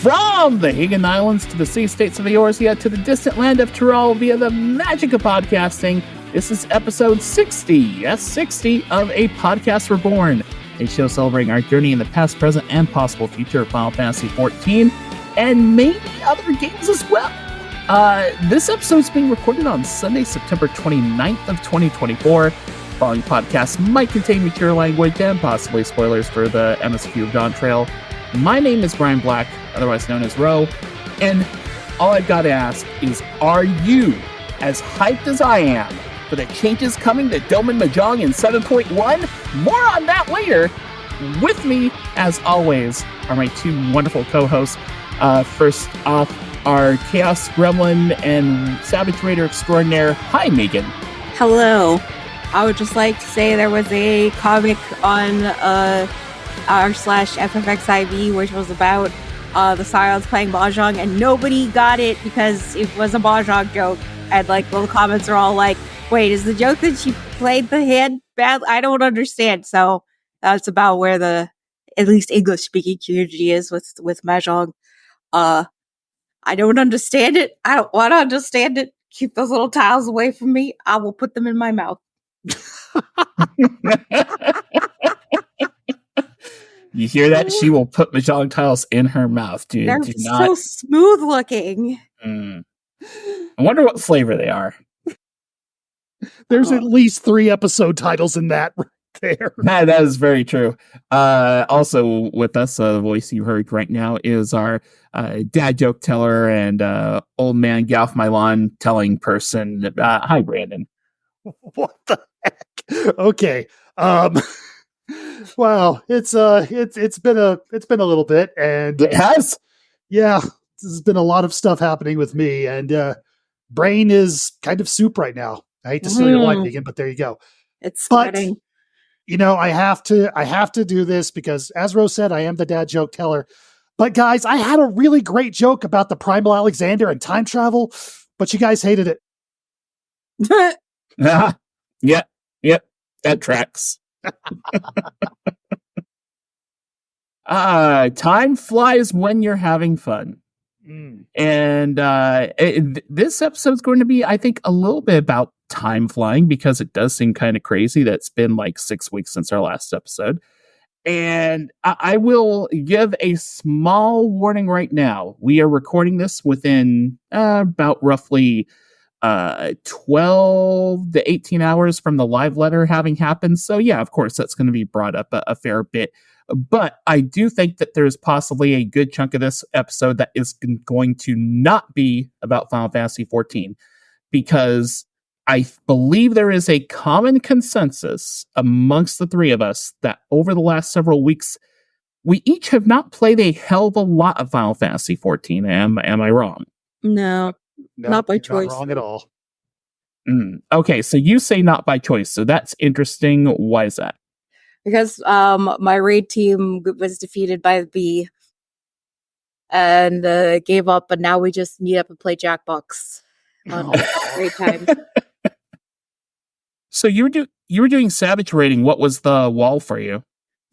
From the Meagan Islands to the sea states of Eorzea to the distant land of Tyrol via the magic of podcasting, this is episode 60, yes, 60 of A Podcast Reborn, a show celebrating our journey in the past, present, and possible future of Final Fantasy XIV, and maybe other games as well. This episode is being recorded on Sunday, September 29th of 2024. Following podcasts might contain mature language and possibly spoilers for the MSQ of Dawn Trail. My name is Brian Black, otherwise known as Ro, and all I've got to ask is, are you as hyped as I am for the changes coming to Doman Mahjong in 7.1? More on that later. With me, as always, are my two wonderful co-hosts. First off, our Chaos Gremlin and Savage Raider Extraordinaire. Hi, Meagan. Hello. I would just like to say there was a comic on r/FFXIV which was about the Scions playing Mahjong, and nobody got it because it was a Mahjong joke. And like little comments are all like, wait, is the joke that she played the hand bad? I don't understand. So that's about where the at least English speaking community is with Mahjong. I don't understand it. I don't want to understand it. Keep those little tiles away from me. I will put them in my mouth. You hear that? She will put Mahjong tiles in her mouth, dude. They're so smooth looking. I wonder what flavor they are. There's at least 3 episode titles in that right there. That is very true. Also with us, the voice you heard right now is our dad joke teller and old man Galf Milan telling person. Hi, Brandon. What the heck? Okay. Wow, it's been a little bit, and it has. Yeah, there's been a lot of stuff happening with me, and brain is kind of soup right now. I hate to steal your line, Meagan, but there you go. It's spreading. But, you know, I have to do this because, as Rose said, I am the dad joke teller. But guys, I had a really great joke about the Primal Alexander and time travel, but you guys hated it. Yep, that tracks. Time flies when you're having fun. And this episode's going to be, I think, a little bit about time flying because it does seem kind of crazy that it's been like 6 weeks since our last episode. And I will give a small warning right now. We are recording this within about roughly 12 to 18 hours from the live letter having happened. So yeah, of course, that's going to be brought up a fair bit. But I do think that there's possibly a good chunk of this episode that is going to not be about Final Fantasy XIV, because I believe there is a common consensus amongst the three of us that over the last several weeks, we each have not played a hell of a lot of Final Fantasy XIV. Am I wrong? No, not by choice. Not wrong at all. Okay, so you say not by choice, so that's interesting. Why is that? Because my raid team was defeated by the bee and gave up, and now we just meet up and play Jackbox on raid time. So you were doing Savage raiding. What was the wall for you?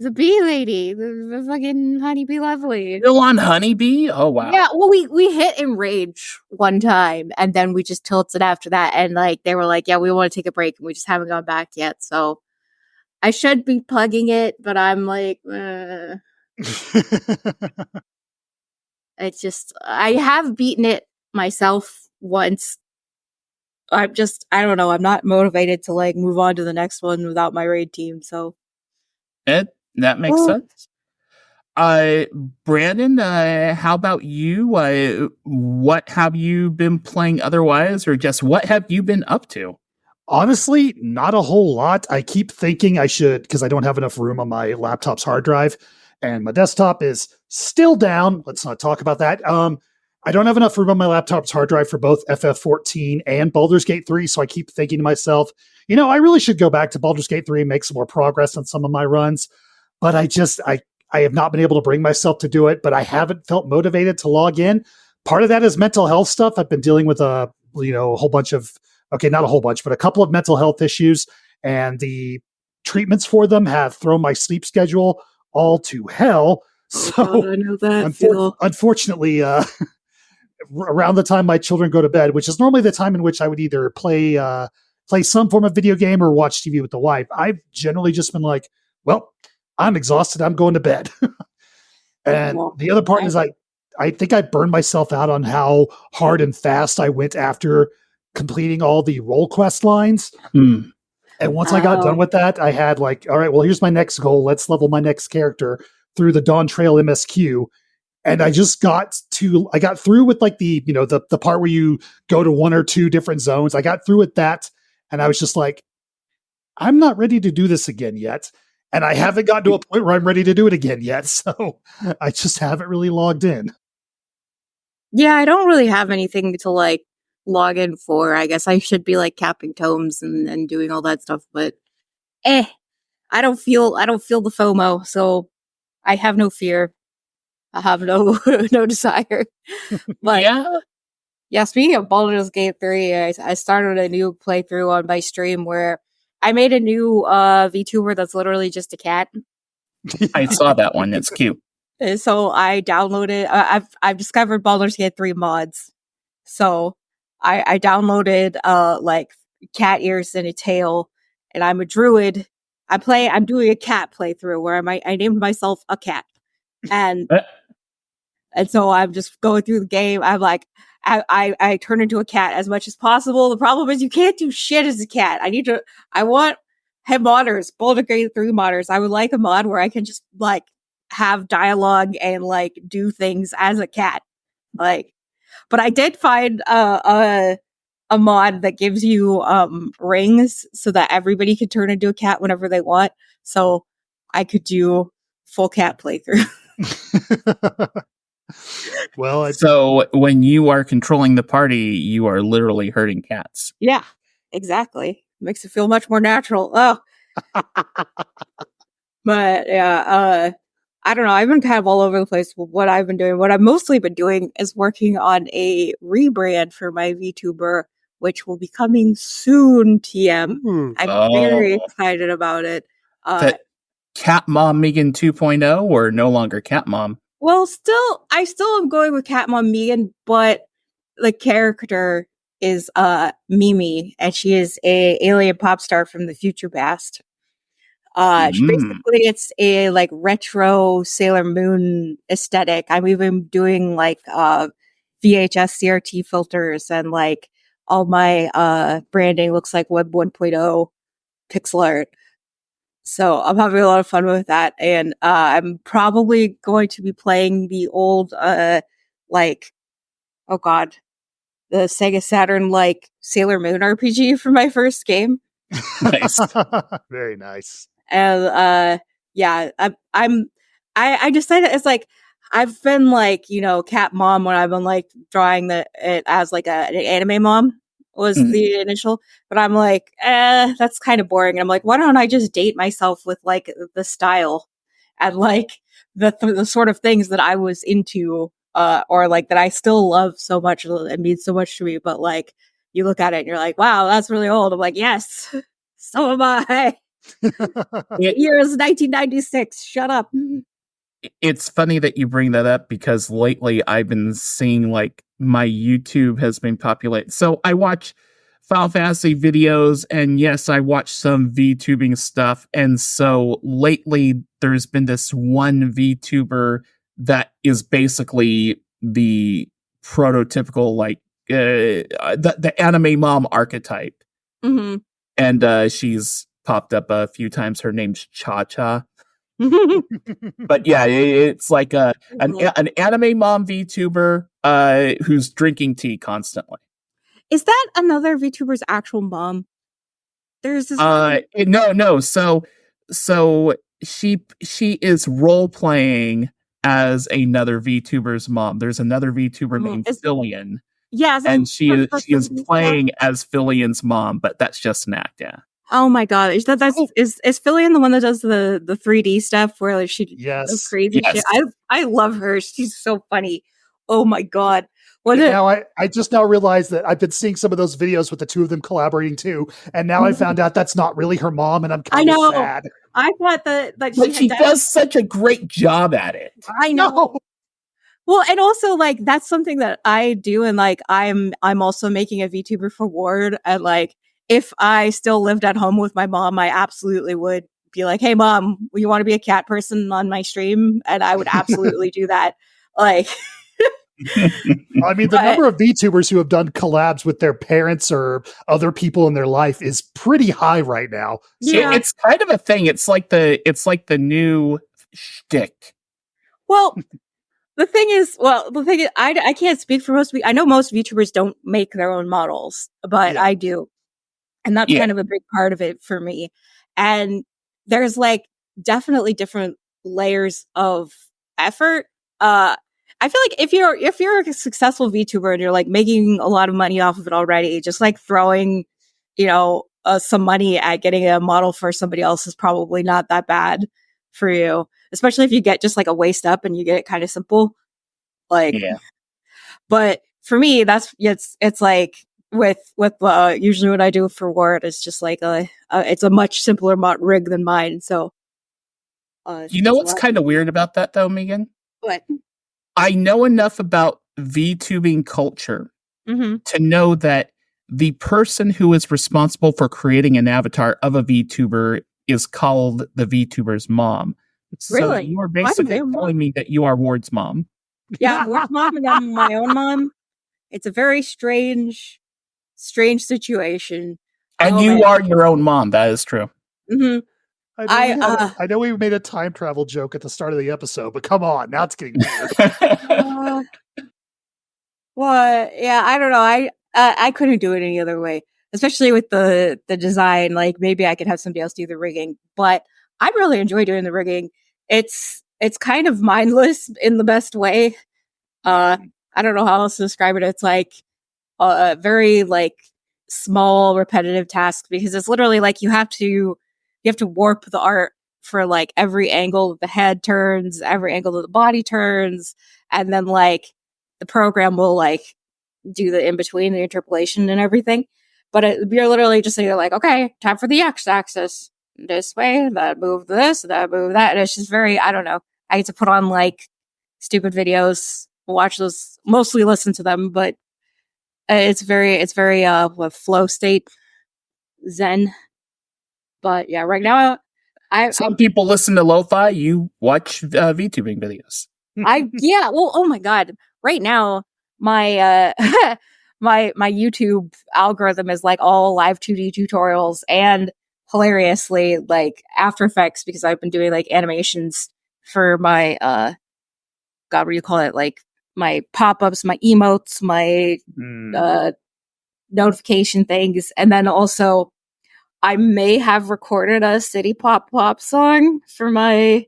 The bee lady, the fucking honeybee lovely. Still on honeybee? Oh wow. Yeah, well we hit Enrage one time and then we just tilted after that, and like they were like, yeah, we want to take a break and we just haven't gone back yet. So I should be plugging it, but I'm like it's just, I have beaten it myself once. I don't know, I'm not motivated to like move on to the next one without my raid team, so that makes sense. Brandon, how about you? What have you been playing otherwise, or just what have you been up to? Honestly, not a whole lot. I keep thinking I should, because I don't have enough room on my laptop's hard drive, and my desktop is still down. Let's not talk about that. I don't have enough room on my laptop's hard drive for both FF14 and Baldur's Gate 3, so I keep thinking to myself, you know, I really should go back to Baldur's Gate 3 and make some more progress on some of my runs. But I have not been able to bring myself to do it, but I haven't felt motivated to log in. Part of that is mental health stuff. I've been dealing with a whole bunch of, okay, not a whole bunch, but a couple of mental health issues, and the treatments for them have thrown my sleep schedule all to hell. So God, I know that feel. unfortunately, around the time my children go to bed, which is normally the time in which I would either play some form of video game or watch TV with the wife, I've generally just been like, well, I'm exhausted. I'm going to bed. And Well, the other part is I think I burned myself out on how hard and fast I went after completing all the role quest lines. Hmm. And once I got done with that, I had like, all right, well, here's my next goal. Let's level my next character through the Dawn Trail MSQ. And I got through with like the part where you go to one or two different zones. I got through with that. And I was just like, I'm not ready to do this again yet. And I haven't gotten to a point where I'm ready to do it again yet. So I just haven't really logged in. Yeah, I don't really have anything to like log in for. I guess I should be like capping tomes and doing all that stuff, but I don't feel the FOMO, so I have no fear. I have no no desire. But yeah, speaking of Baldur's Gate 3, I started a new playthrough on my stream where I made a new VTuber that's literally just a cat. I saw that one. It's cute. And so I downloaded. I've discovered Baldur's Gate 3 mods. So I downloaded like cat ears and a tail, and I'm a druid. I'm doing a cat playthrough where I named myself a cat, and so I'm just going through the game. I'm like, I turn into a cat as much as possible. The problem is you can't do shit as a cat. I want modders, Baldur's Gate 3 modders. I would like a mod where I can just like have dialogue and like do things as a cat. Like, but I did find a mod that gives you rings so that everybody can turn into a cat whenever they want. So I could do full cat playthrough. Well, so when you are controlling the party, you are literally herding cats. Yeah, exactly. Makes it feel much more natural. Oh, but yeah, I don't know. I've been kind of all over the place with what I've been doing. What I've mostly been doing is working on a rebrand for my VTuber, which will be coming soon. TM. I'm very excited about it. Cat Mom Meagan 2.0 or no longer Cat Mom? Well, I still am going with Cat Mom Meagan, but the character is Mimi, and she is a alien pop star from the future past. Basically, it's a like retro Sailor Moon aesthetic. I'm even doing like VHS CRT filters, and like all my branding looks like Web 1.0 pixel art. So I'm having a lot of fun with that, and I'm probably going to be playing the old like, oh god, the Sega Saturn like Sailor Moon RPG for my first game. Nice. Very nice. And yeah, I decided it's like I've been like, cat mom when I've been like drawing it as like an anime mom was the initial, but I'm like, that's kind of boring. And I'm like, why don't I just date myself with like the style and like the sort of things that I was into, or like that I still love so much. It means so much to me. But like, you look at it and you're like, wow, that's really old. I'm like, yes, so am I. The year is 1996. Shut up. It's funny that you bring that up because lately I've been seeing like my YouTube has been populated. So I watch Final Fantasy videos, and yes, I watch some VTubing stuff. And so lately there's been this one VTuber that is basically the prototypical like the anime mom archetype. Mm-hmm. And she's popped up a few times. Her name's Cha-Cha. But yeah, it's like an anime mom VTuber who's drinking tea constantly. Is that another VTuber's actual mom? There's this no. So she is role playing as another VTuber's mom. There's another VTuber named Fillion. Yes, and she is playing as Fillion's mom, but that's just an act, yeah. Oh my god! Is Fillion the one that does the 3D stuff where like she does crazy shit? I love her. She's so funny. Oh my god. And now I just now realized that I've been seeing some of those videos with the two of them collaborating too, and now I found out that's not really her mom, and I'm kind of sad. I thought that But she does such a great job at it. I know. No. Well, and also like that's something that I do, and like I'm also making a VTuber for Ward, and like if I still lived at home with my mom, I absolutely would be like, "Hey, mom, you want to be a cat person on my stream?" And I would absolutely do that. Like, I mean, the number of VTubers who have done collabs with their parents or other people in their life is pretty high right now. So it's kind of a thing. It's like the new shtick. Well, the thing is, I can't speak for most. I know most VTubers don't make their own models, but I do, and that's kind of a big part of it for me. And there's like definitely different layers of effort. I feel like if you're a successful VTuber and you're like making a lot of money off of it already, just like throwing, some money at getting a model for somebody else is probably not that bad for you, especially if you get just like a waist up and you get it kind of simple. Like, but for me, it's like with usually what I do for Ward is just like it's a much simpler rig than mine. So, you know what's kind of weird about that though, Meagan? What? I know enough about VTubing culture to know that the person who is responsible for creating an avatar of a VTuber is called the VTuber's mom. Really? So you are basically telling me that you are Ward's mom. Yeah, Ward's mom and I'm my own mom. It's a very strange situation. And you are your own mom. That is true. Mm-hmm. I know we made a time travel joke at the start of the episode, but come on, now it's getting weird. Well, yeah, I don't know. I couldn't do it any other way, especially with the design. Like maybe I could have somebody else do the rigging, but I really enjoy doing the rigging. It's kind of mindless in the best way. I don't know how else to describe it. It's like a very like small repetitive task because it's literally like you have to warp the art for like every angle that the head turns, every angle that the body turns, and then like the program will like do the in between, the interpolation and everything. But you're literally just saying like, okay, time for the x-axis. This way, that move this, that move that. And it's just very, I don't know. I get to put on like stupid videos, watch those, mostly listen to them, but it's very flow state zen. But yeah, right now, some people listen to lo-fi. You watch VTubing videos. Well, oh my god! Right now, my my YouTube algorithm is like all live 2D tutorials and hilariously like After Effects because I've been doing like animations for my what do you call it? Like my pop-ups, my emotes, my notification things, and then also. I may have recorded a City Pop Pop song for my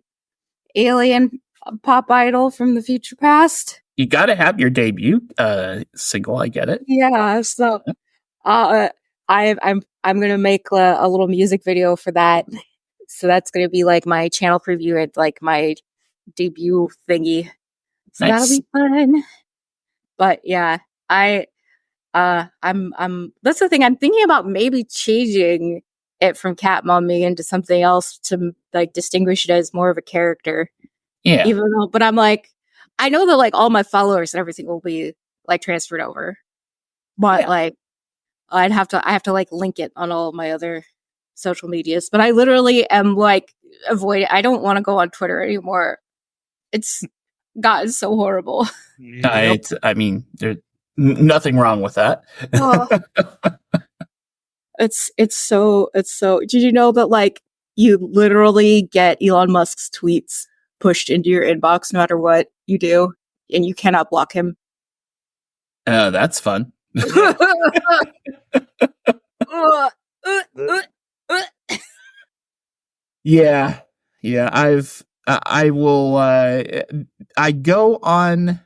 alien pop idol from the future past. You got to have your debut single. I get it. Yeah, so I'm gonna make a little music video for that. So that's gonna be like my channel preview at like my debut thingy. So that'll be fun. But yeah, I'm that's the thing I'm thinking about maybe changing it from Cat Mom Meagan to something else to like distinguish it as more of a character. Yeah. Even though, but I'm like, I know that like all my followers and everything will be like transferred over, but like I have to like link it on all of my other social medias. But I literally am like avoiding. I don't want to go on Twitter anymore. It's gotten so horrible. I mean, there's nothing wrong with that. It's so. Did you know that like you literally get Elon Musk's tweets pushed into your inbox no matter what you do, and you cannot block him? That's fun. Yeah. I will. I go on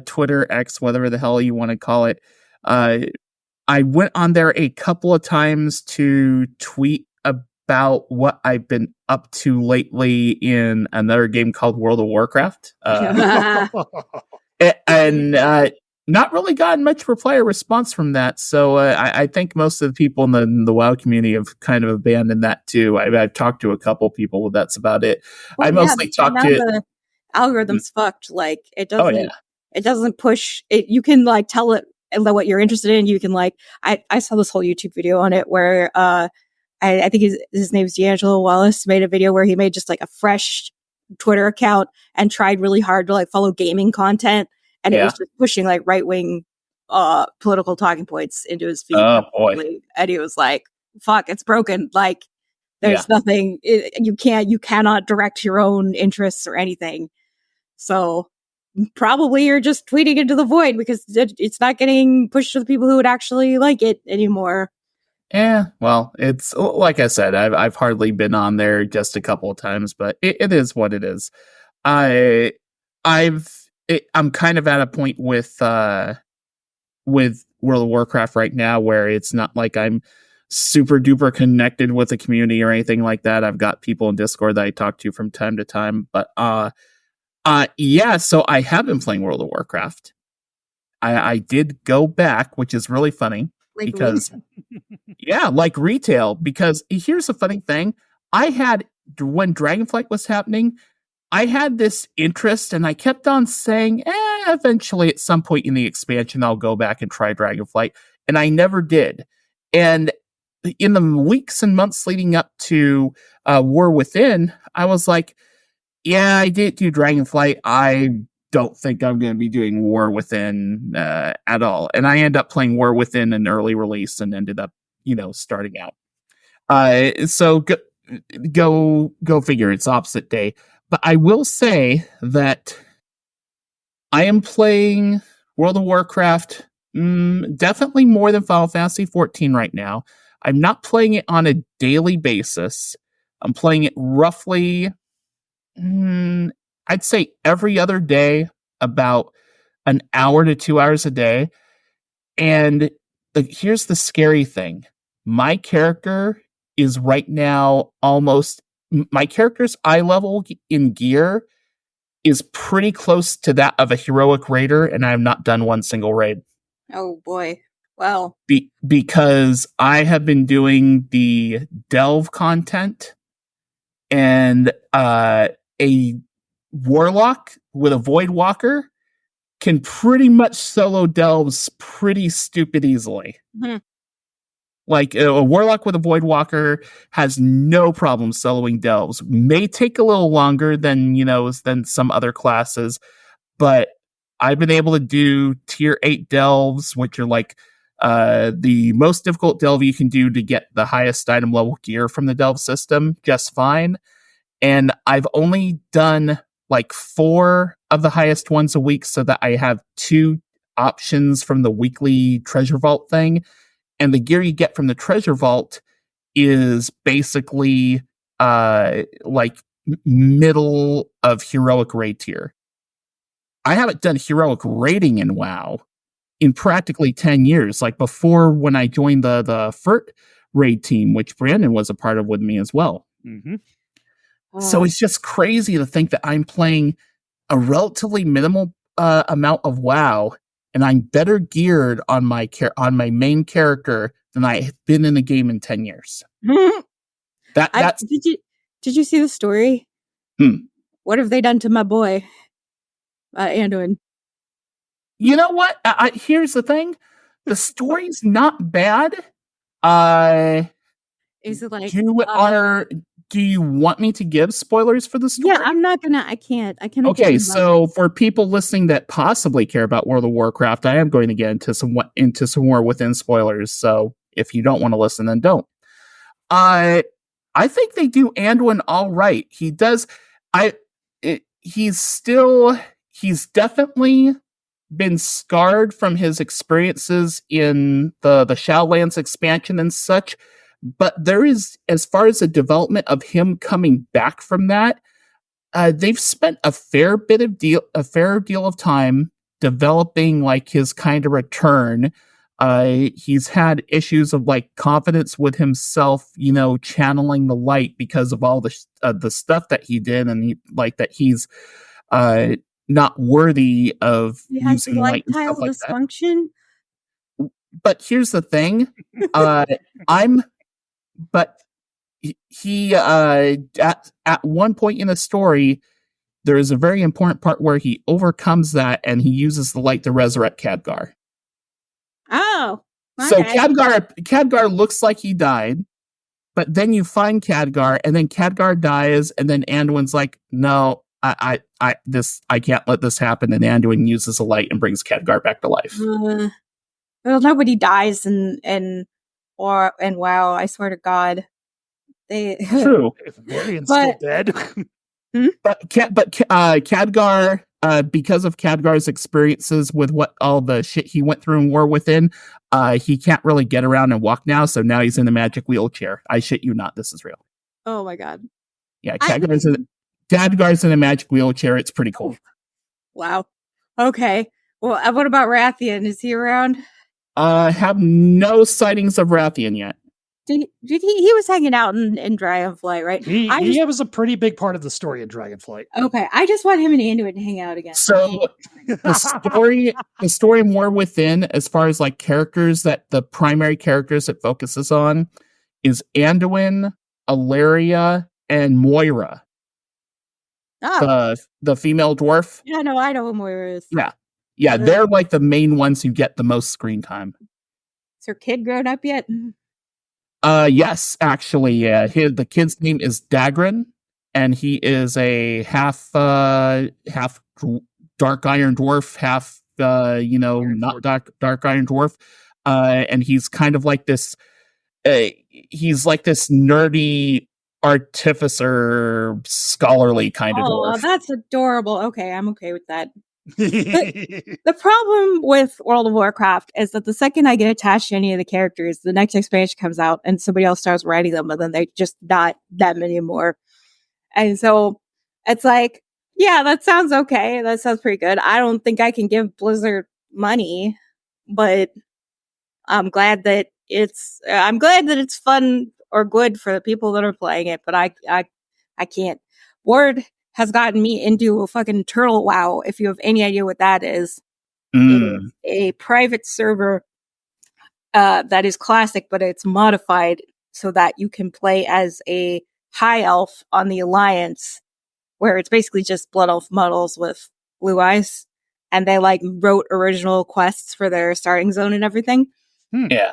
Twitter, X, whatever the hell you want to call it. I went on there a couple of times to tweet about what I've been up to lately in another game called World of Warcraft. And not really gotten much player response from that. So I think most of the people in the WoW community have kind of abandoned that too. I've talked to a couple people, but that's about it. Well, I mostly talk now to. the algorithm's fucked. Like it Oh doesn't. yeah. It doesn't push it. You can like tell it what you're interested in. You can like. I saw this whole YouTube video on it where I think his name's D'Angelo Wallace made a video where he made just like a fresh Twitter account and tried really hard to like follow gaming content, and it was just pushing like right wing political talking points into his feed. Oh boy. And he was like, "Fuck, it's broken." Like there's nothing you cannot direct your own interests or anything. So probably you're just tweeting into the void because it's not getting pushed to the people who would actually like it anymore. Yeah, well, it's like I said, I've hardly been on there, just a couple of times, but it is what it is. I'm kind of at a point with World of Warcraft right now where it's not like I'm super duper connected with the community or anything like that. I've got people in Discord that I talk to from time to time, but yeah, so I have been playing World of Warcraft. I did go back, which is really funny because like retail, because here's the funny thing. I had, when Dragonflight was happening, I had this interest and I kept on saying, eventually at some point in the expansion, I'll go back and try Dragonflight. And I never did. And in the weeks and months leading up to War Within, I was like, yeah, I did do Dragonflight. I don't think I'm going to be doing War Within at all. And I ended up playing War Within an early release and ended up, starting out. So go figure. It's opposite day. But I will say that I am playing World of Warcraft definitely more than Final Fantasy 14 right now. I'm not playing it on a daily basis. I'm playing it roughly, I'd say every other day, about an hour to 2 hours a day. And here's the scary thing. My character is right now my character's eye level in gear is pretty close to that of a heroic raider, and I have not done one single raid. Oh boy. Well, because I have been doing the delve content, and a warlock with a void walker can pretty much solo delves pretty stupid easily. Mm-hmm. Like a warlock with a void walker has no problem soloing delves. May take a little longer than some other classes, but I've been able to do tier 8 delves, which are like the most difficult delve you can do to get the highest item level gear from the delve system, just fine. And I've only done like 4 of the highest ones a week, so that I have 2 options from the weekly treasure vault thing. And the gear you get from the treasure vault is basically like middle of heroic raid tier. I haven't done heroic raiding in WoW in practically 10 years. Like before, when I joined the FERT raid team, which Brandon was a part of with me as well. Mm-hmm. So it's just crazy to think that I'm playing a relatively minimal amount of WoW, and I'm better geared on my main character than I have been in a game in 10 years. That's Did you see the story? What have they done to my boy, Anduin? You know what? Here's the thing: the story's not bad. Is it like do you want me to give spoilers for the story? Yeah, I'm not gonna. I can't. Okay, so for people listening that possibly care about World of Warcraft, I am going to get into some more within spoilers. So if you don't want to listen, then don't. I think they do Anduin all right. He does. He's definitely been scarred from his experiences in the Shadowlands expansion and such. But there is, as far as the development of him coming back from that, they've spent a fair deal of time developing like his kind of return. He's had issues of like confidence with himself, channeling the light because of all the stuff that he did, and he's not worthy of He has using light and erectile stuff like that. dysfunction. But here's the thing, but he at one point in the story, there is a very important part where he overcomes that and he uses the light to resurrect Khadgar. Oh, So okay. Khadgar looks like he died, but then you find Khadgar, and then Khadgar dies, and then Anduin's like, "No, I can't let this happen." And Anduin uses a light and brings Khadgar back to life. Well, nobody dies in WoW. I swear to God, they True, If Marion's But- still dead. but Khadgar, because of Khadgar's experiences with what all the shit he went through in War Within, he can't really get around and walk now. So now he's in a magic wheelchair. I shit you not, this is real. Oh my God! Yeah, Khadgar's in a magic wheelchair. It's pretty cool. Wow. Okay. Well, what about Rathian? Is he around? Have no sightings of Rathian yet. Did he was hanging out in Dragonflight, right? He was a pretty big part of the story in Dragonflight. Okay, I just want him and Anduin to hang out again. So the story in War Within, as far as like characters that the primary characters it focuses on, is Anduin, Ilaria, and Moira, the female dwarf. Yeah, no, I know who Moira is. Yeah, they're like the main ones who get the most screen time. Is her kid grown up yet? Yes, actually, yeah. The kid's name is Dagran, and he is a half dark iron dwarf, half not dark iron dwarf, and he's kind of like this. He's like this nerdy artificer, scholarly kind of dwarf. Oh, that's adorable. Okay, I'm okay with that. The problem with World of Warcraft is that the second I get attached to any of the characters, the next expansion comes out and somebody else starts writing them, and then they're just not them anymore. And so it's like, yeah, that sounds okay. That sounds pretty good. I don't think I can give Blizzard money, but I'm glad that it's fun or good for the people that are playing it, but I can't. Word has gotten me into a fucking turtle WoW, if you have any idea what that is. It is a private server that is classic, but it's modified so that you can play as a high elf on the Alliance, where it's basically just blood elf models with blue eyes. And they like wrote original quests for their starting zone and everything. Yeah.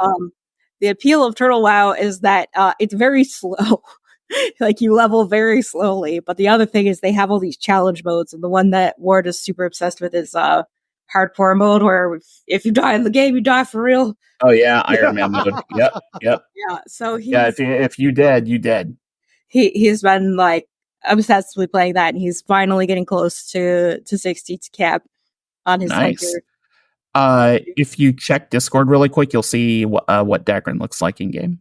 The appeal of Turtle WoW is that it's very slow. Like you level very slowly, but the other thing is they have all these challenge modes, and the one that Ward is super obsessed with is hardcore mode, where if you die in the game, you die for real. Oh yeah, Iron Man mode. Yep. Yeah. So if you dead, you dead. He's been like obsessed with playing that, and he's finally getting close to 60 to cap on his hunter. If you check Discord really quick, you'll see what Dagran looks like in game.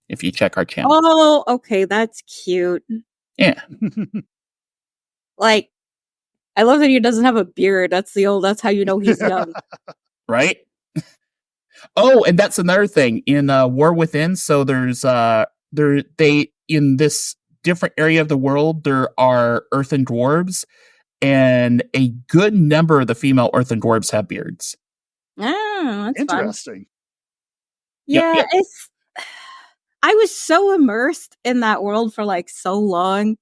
If you check our channel. Oh, okay, that's cute. Yeah. Like, I love that he doesn't have a beard. That's how you know he's young. Right? Oh, and that's another thing in War Within. So there's in this different area of the world, there are earthen dwarves, and a good number of the female earthen dwarves have beards. Oh, that's interesting. Fun. Yeah, Yep. I was so immersed in that world for like so long,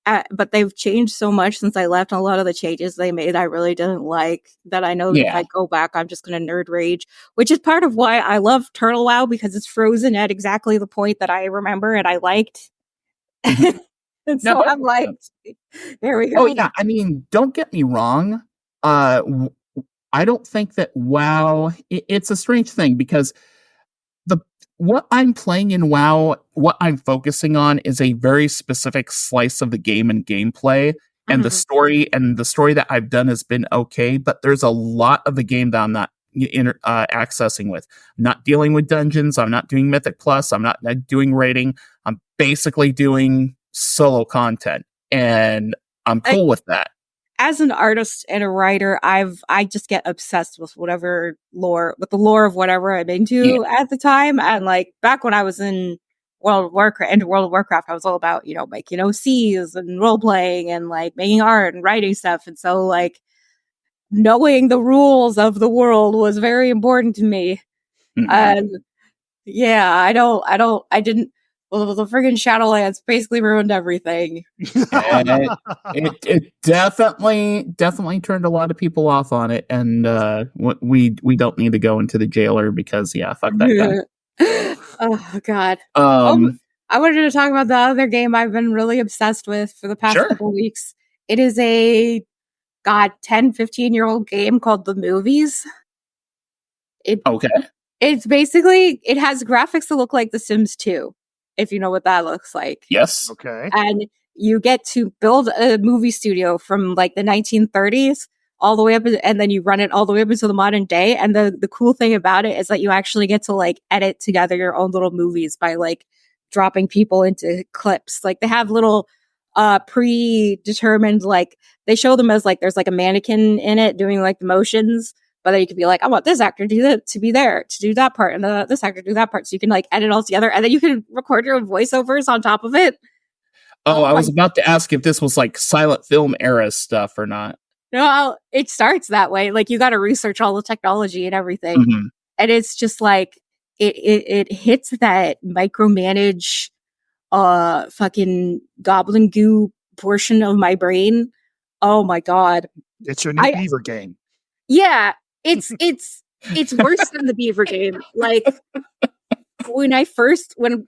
but they've changed so much since I left. And a lot of the changes they made, I really didn't like. That I know that if I go back, I'm just going to nerd rage, which is part of why I love Turtle WoW, because it's frozen at exactly the point that I remember and I liked. And so I'm like, there we go. Oh yeah, I mean, don't get me wrong. I don't think that WoW. It's a strange thing because what I'm playing in WoW, what I'm focusing on is a very specific slice of the game and gameplay, and the story that I've done has been okay, but there's a lot of the game that I'm not accessing with. I'm not dealing with dungeons. I'm not doing Mythic Plus. I'm not doing raiding. I'm basically doing solo content, and I'm cool with that. As an artist and a writer, I just get obsessed with the lore of whatever I'm into at the time. And like back when I was in into World of Warcraft, I was all about, making OCs and role playing and like making art and writing stuff. And so like knowing the rules of the world was very important to me. Mhm. And yeah, I didn't. Well, the friggin' Shadowlands basically ruined everything. And it definitely turned a lot of people off on it, and we don't need to go into the jailer because fuck that guy. Oh god. Um, I wanted to talk about the other game I've been really obsessed with for the past Sure. couple weeks. It is a 10-15-year-old game called The Movies. okay. It's basically, it has graphics that look like The Sims 2, if you know what that looks like. Yes. Okay. And you get to build a movie studio from like the 1930s all the way up, and then you run it all the way up into the modern day. And the cool thing about it is that you actually get to like edit together your own little movies by like dropping people into clips. Like they have little predetermined, like they show them as like there's like a mannequin in it doing like the motions. But then you could be like, I want this actor to be there to do that part, and this actor to do that part. So you can like edit all together, and then you can record your own voiceovers on top of it. Oh, I was about to ask if this was like silent film era stuff or not. No, it starts that way. Like you got to research all the technology and everything, Mhm. and it's just like it hits that micromanage, fucking goblin goo portion of my brain. Oh my god, It's your new Beaver game. yeah. It's worse than the Beaver game. Like when I sprained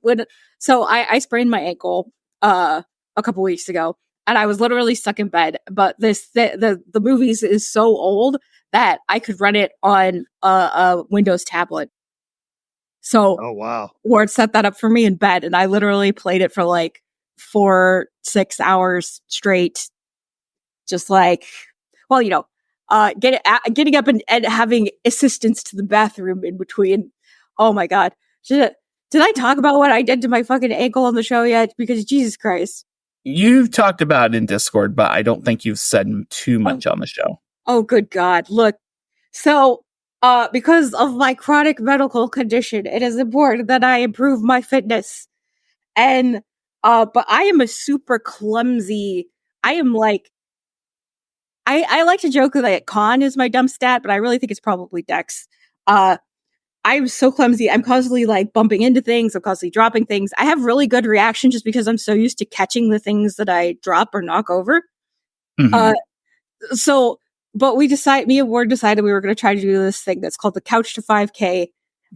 my ankle a couple weeks ago, and I was literally stuck in bed. But the Movies is so old that I could run it on a Windows tablet. So Oh wow. Ward set that up for me in bed, and I literally played it for like 4-6 hours straight. Just like, well, getting up and having assistance to the bathroom in between. Oh my god. Did I talk about what I did to my fucking ankle on the show yet? Because Jesus Christ. You've talked about it in Discord, but I don't think you've said too much on the show. Oh, good God. Look. So, because of my chronic medical condition, it is important that I improve my fitness. And, but I am a super clumsy, I am like, I like to joke that con is my dumb stat, but I really think it's probably dex. I'm so clumsy. I'm constantly like bumping into things. I'm constantly dropping things. I have really good reaction just because I'm so used to catching the things that I drop or knock over. Mhm. But me and Ward decided we were going to try to do this thing that's called the Couch to 5K.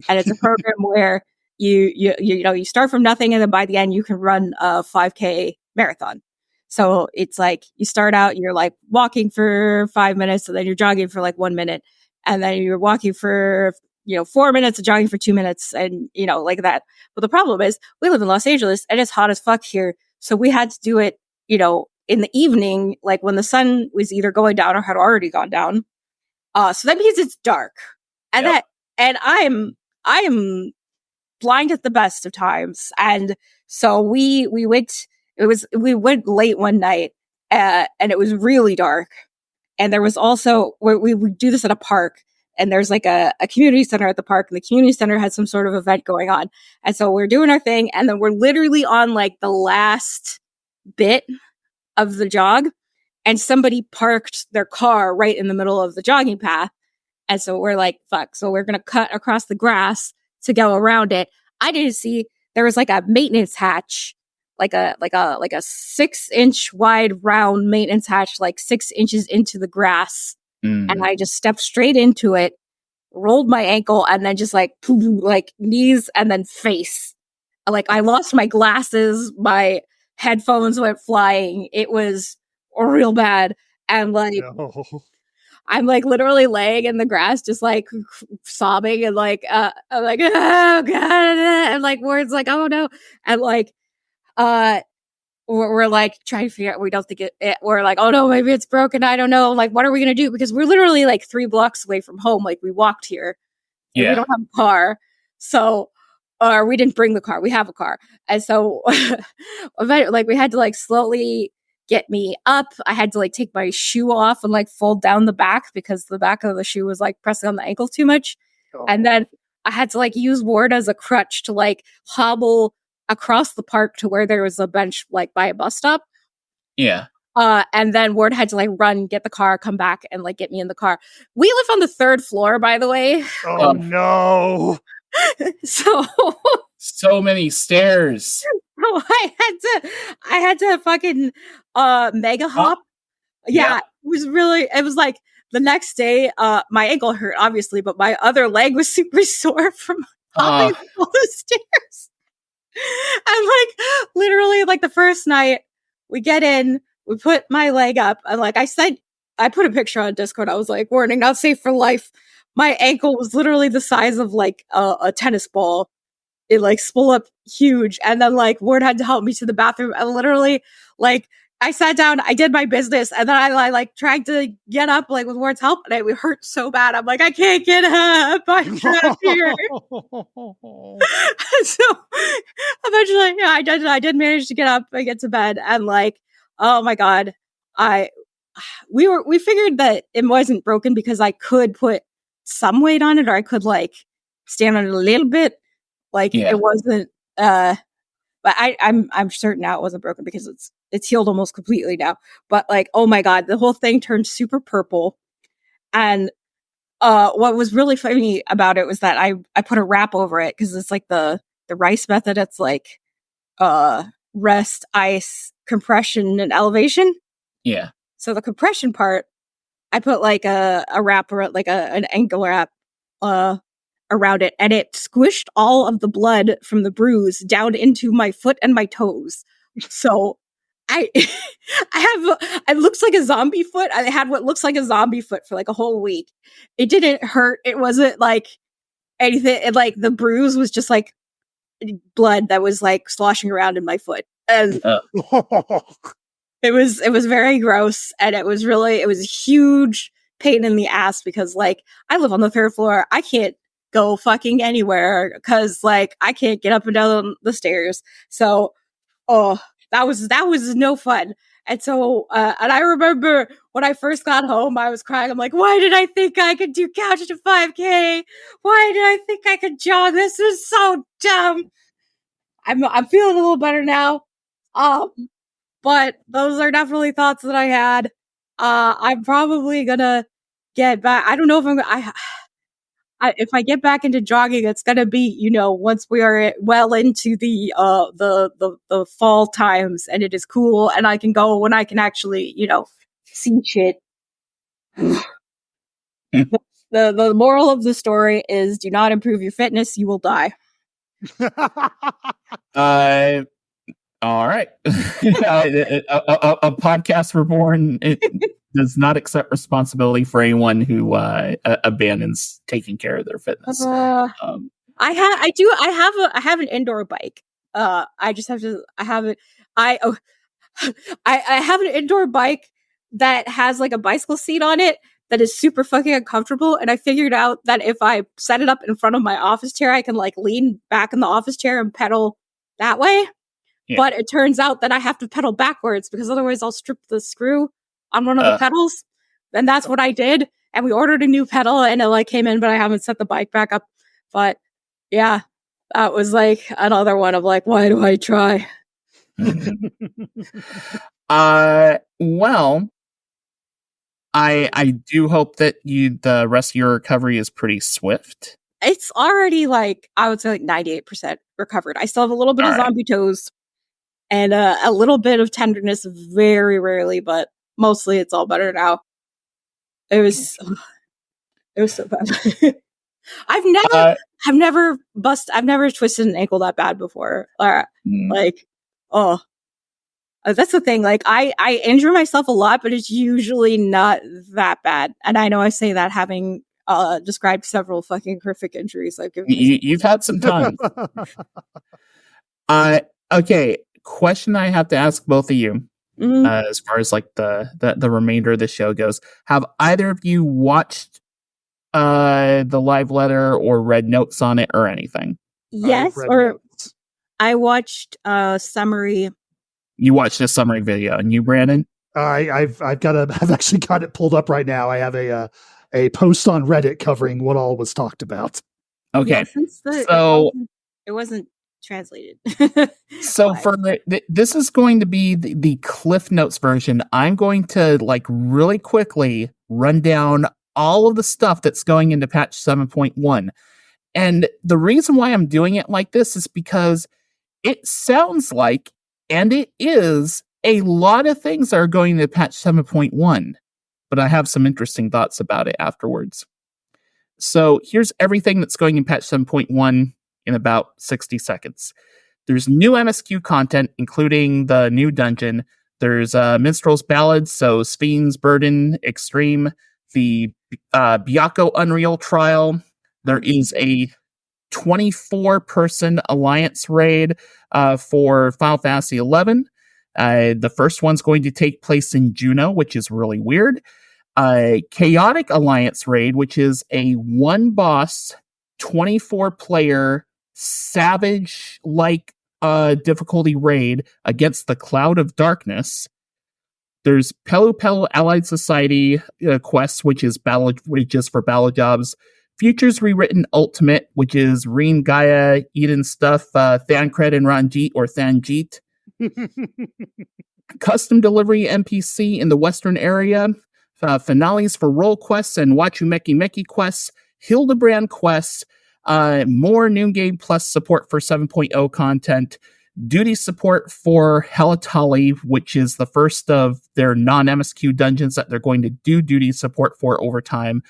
And it's a program where you start from nothing, and then by the end you can run a 5K marathon. So it's like you start out, you're like walking for 5 minutes, and then you're jogging for like 1 minute, and then you're walking for 4 minutes and jogging for 2 minutes, and like that. But the problem is we live in Los Angeles and it's hot as fuck here, so we had to do it in the evening, like when the sun was either going down or had already gone down. So that means it's dark, and Yep. I am blind at the best of times, and so we went. We went late one night, and it was really dark. And there was also we would do this at a park, and there's like a community center at the park, and the community center had some sort of event going on. And so we're doing our thing, and then we're literally on like the last bit of the jog, and somebody parked their car right in the middle of the jogging path. And so we're like, fuck. So we're going to cut across the grass to go around it. I didn't see there was like a maintenance hatch, like a 6-inch wide round maintenance hatch, like 6 inches into the grass. Mm. And I just stepped straight into it, rolled my ankle, and then just like knees and then face. Like I lost my glasses, my headphones went flying. It was real bad. And like, No. I'm like literally laying in the grass, just like sobbing, and like, I'm like, oh god, and like words like, oh no, and like, we're like trying to figure out. We don't think it. We're like, oh no, maybe it's broken. I don't know. Like, what are we gonna do? Because we're literally like 3 blocks away from home. Like, we walked here, and we don't have a car, so. Or we didn't bring the car. We have a car, and so like we had to like slowly get me up. I had to like take my shoe off and like fold down the back because the back of the shoe was like pressing on the ankle too much. Oh. And then I had to like use Ward as a crutch to like hobble across the park to where there was a bench like by a bus stop. Yeah. And then Ward had to like run, get the car, come back, and like get me in the car. We live on the 3rd floor, by the way. Oh no! So many stairs. I had to fucking mega hop. Yeah, it was like the next day, my ankle hurt, obviously, but my other leg was super sore from hopping all the stairs. And like literally like the first night we get in, we put my leg up, and like I put a picture on Discord. I was like, warning, not safe for life. My ankle was literally the size of like a tennis ball. It like swelled up huge, and then like Ward had to help me to the bathroom. And literally, like I sat down, I did my business, and then I like tried to get up like with Ward's help, and it hurt so bad. I'm like, I can't get up. I'm trapped here. So eventually, yeah, I did manage to get up and get to bed, and like, oh my god, we figured that it wasn't broken because I could put some weight on it, or I could like stand on it a little bit. Like it wasn't, but I'm certain now it wasn't broken because it's healed almost completely now. But like, oh my god, the whole thing turned super purple. And what was really funny about it was that I put a wrap over it because it's like the rice method. It's like rest, ice, compression, and elevation. Yeah. So the compression part, I put like a wrap or like an ankle wrap around it, and it squished all of the blood from the bruise down into my foot and my toes. So I have, it looks like a zombie foot. I had what looks like a zombie foot for like a whole week. It didn't hurt. It wasn't like anything. It, like the bruise was just like blood that was like sloshing around in my foot. And it was very gross. And it was a huge pain in the ass because like I live on the 3rd floor. I can't go fucking anywhere because like I can't get up and down the stairs. So that was no fun. And so and I remember when I first got home, I was crying. I'm like, why did I think I could do couch to 5K? Why did I think I could jog? This was so dumb. I'm feeling a little better now. But those are definitely thoughts that I had. I'm probably gonna get back. I don't know if if I get back into jogging, it's gonna be, once we are well into the fall times and it is cool and I can go when I can actually, see shit. The moral of the story is do not improve your fitness, you will die. All right. A podcast reborn. It does not accept responsibility for anyone who abandons taking care of their fitness. I have an indoor bike. I just have to. I have it. I have an indoor bike that has like a bicycle seat on it that is super fucking uncomfortable. And I figured out that if I set it up in front of my office chair, I can like lean back in the office chair and pedal that way. Yeah. But it turns out that I have to pedal backwards because otherwise I'll strip the screw on one of the pedals. And that's what I did. And we ordered a new pedal and it like came in, but I haven't set the bike back up. But yeah, that was like another one of like, why do I try? Well, I do hope that the rest of your recovery is pretty swift. It's already like, I would say like 98% recovered. I still have a little bit of zombie toes and a little bit of tenderness very rarely, but mostly it's all better now. It was so bad. I've never twisted an ankle that bad before. Like, that's the thing. Like, I injure myself a lot, but it's usually not that bad. And I know I say that having described several fucking horrific injuries. Like, you've had some time. Okay. Question I have to ask both of you, as far as like the remainder of the show goes. Have either of you watched the live letter or read notes on it or anything? Yes, or notes. I watched a summary. You watched a summary video, and you, Brandon? I've actually got it pulled up right now. I have a post on Reddit covering what all was talked about. Okay, yeah, so it wasn't translated. So for this is going to be the Cliff Notes version. I'm going to like really quickly run down all of the stuff that's going into patch 7.1. And the reason why I'm doing it like this is because it sounds like, and it is, a lot of things are going to patch 7.1. But I have some interesting thoughts about it afterwards. So here's everything that's going in patch 7.1 in about 60 seconds. There's new MSQ content, including the new dungeon. There's Minstrel's Ballads, so Sphinx, Burden, Extreme, the Byakko Unreal Trial. There is a 24-person alliance raid for Final Fantasy XI. The first one's going to take place in Juneau, which is really weird. Chaotic Alliance raid, which is a one-boss, 24-player, savage-like difficulty raid against the Cloud of Darkness. There's Pelu Pelu Allied Society quests, which is for battle jobs. Futures Rewritten Ultimate, which is Reen, Gaia, Eden Stuff, Thancred and Ranjit or Thanjit. Custom Delivery NPC in the Western area. Finales for role quests and Wachumeki Meki quests. Hildebrand quests. More New Game Plus support for 7.0 content. Duty support for Helatali, which is the first of their non-MSQ dungeons that they're going to do duty support for over time.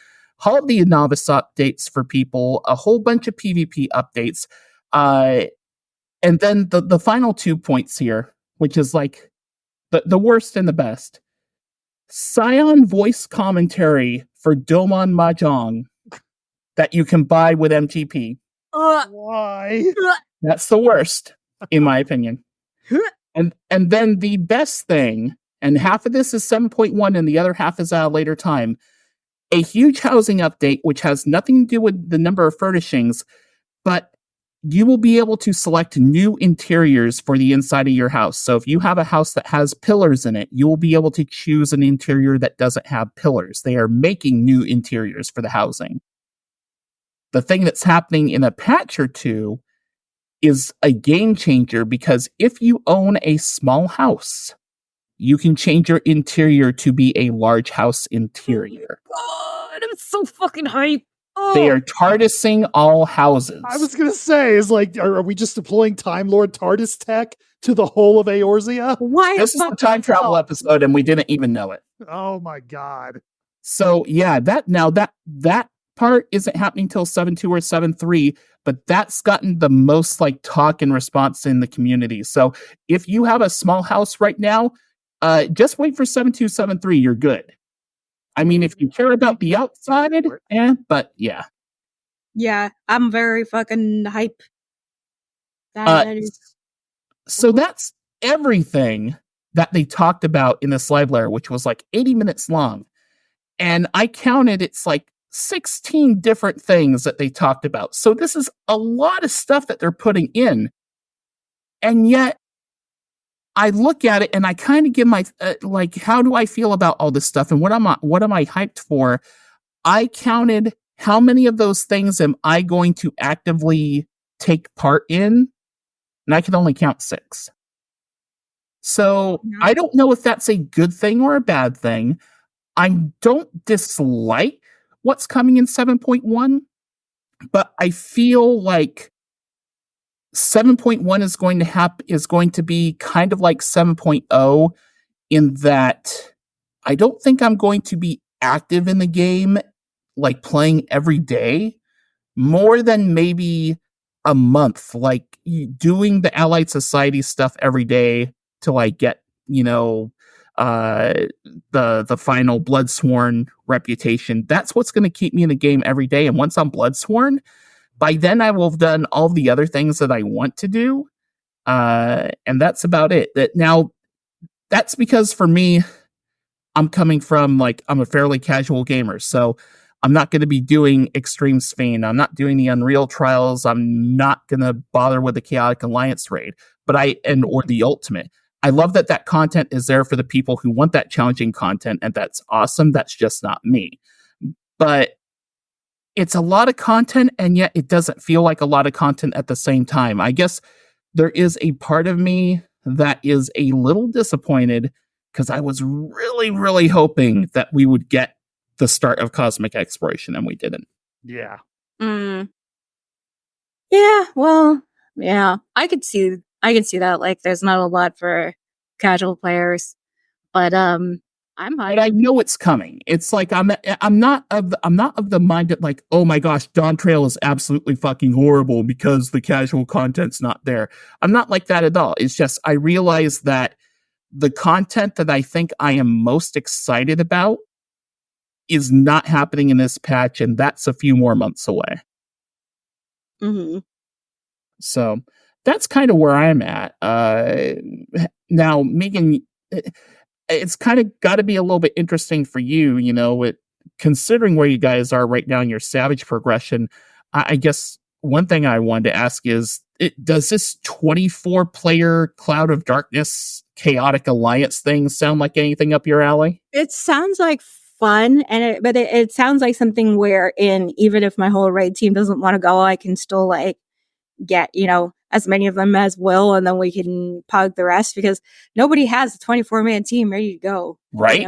All of the novice updates for people, a whole bunch of PvP updates. And then the final 2 points here, which is like the worst and the best. Scion voice commentary for Domon Mahjong that you can buy with MTP. Why? That's the worst, in my opinion. And then the best thing, and half of this is 7.1 and the other half is at a later time, a huge housing update, which has nothing to do with the number of furnishings, but you will be able to select new interiors for the inside of your house. So if you have a house that has pillars in it, you will be able to choose an interior that doesn't have pillars. They are making new interiors for the housing. The thing that's happening in a patch or two is a game changer, because if you own a small house, you can change your interior to be a large house interior. God, I'm so fucking hyped. Oh. They are TARDISing all houses. I was gonna say, are we just deploying Time Lord TARDIS tech to the whole of Eorzea? Why? This is the time travel episode, and we didn't even know it. Oh my god! So yeah, that part isn't happening till 7.2 or 7.3, but that's gotten the most like talk and response in the community. So if you have a small house right now, just wait for 7.2, 7.3. You're good. I mean, if you care about the outside, but yeah. Yeah, I'm very fucking hype. So that's everything that they talked about in this live layer, which was like 80 minutes long. And I counted, it's like 16 different things that they talked about. So this is a lot of stuff that they're putting in. And yet, I look at it and I kind of give my like, how do I feel about all this stuff and what am I hyped for? I counted how many of those things am I going to actively take part in, and I can only count 6. So I don't know if that's a good thing or a bad thing. I don't dislike what's coming in 7.1, but I feel like 7.1 is going to be kind of like 7.0 in that I don't think I'm going to be active in the game, like playing every day, more than maybe a month, like doing the Allied Society stuff every day till I get, the final Bloodsworn reputation. That's what's going to keep me in the game every day. And once I'm Bloodsworn, by then I will have done all the other things that I want to do. And that's about it. That's because for me, I'm coming from I'm a fairly casual gamer. So I'm not going to be doing Extreme Sphinx. I'm not doing the Unreal Trials. I'm not going to bother with the Chaotic Alliance raid, or the Ultimate. I love that content is there for the people who want that challenging content, and that's awesome. That's just not me. But it's a lot of content, and yet it doesn't feel like a lot of content at the same time. I guess there is a part of me that is a little disappointed because I was really, really hoping that we would get the start of Cosmic Exploration, and we didn't. Yeah. Yeah, well, yeah, I could see that. Like, there's not a lot for casual players, but But I know it's coming. It's like I'm not of the mind that like, oh my gosh, Dawn Trail is absolutely fucking horrible because the casual content's not there. I'm not like that at all. It's just I realize that the content that I think I am most excited about is not happening in this patch, and that's a few more months away. Mm-hmm. So that's kind of where I'm at. Now, Meagan, it's kind of got to be a little bit interesting for you, considering where you guys are right now in your Savage progression. I guess one thing I wanted to ask is, does this 24-player Cloud of Darkness Chaotic Alliance thing sound like anything up your alley? It sounds like fun, but it sounds like something wherein even if my whole raid team doesn't want to go, I can still like get as many of them as will, and then we can pug the rest because nobody has a 24-man team ready to go, right?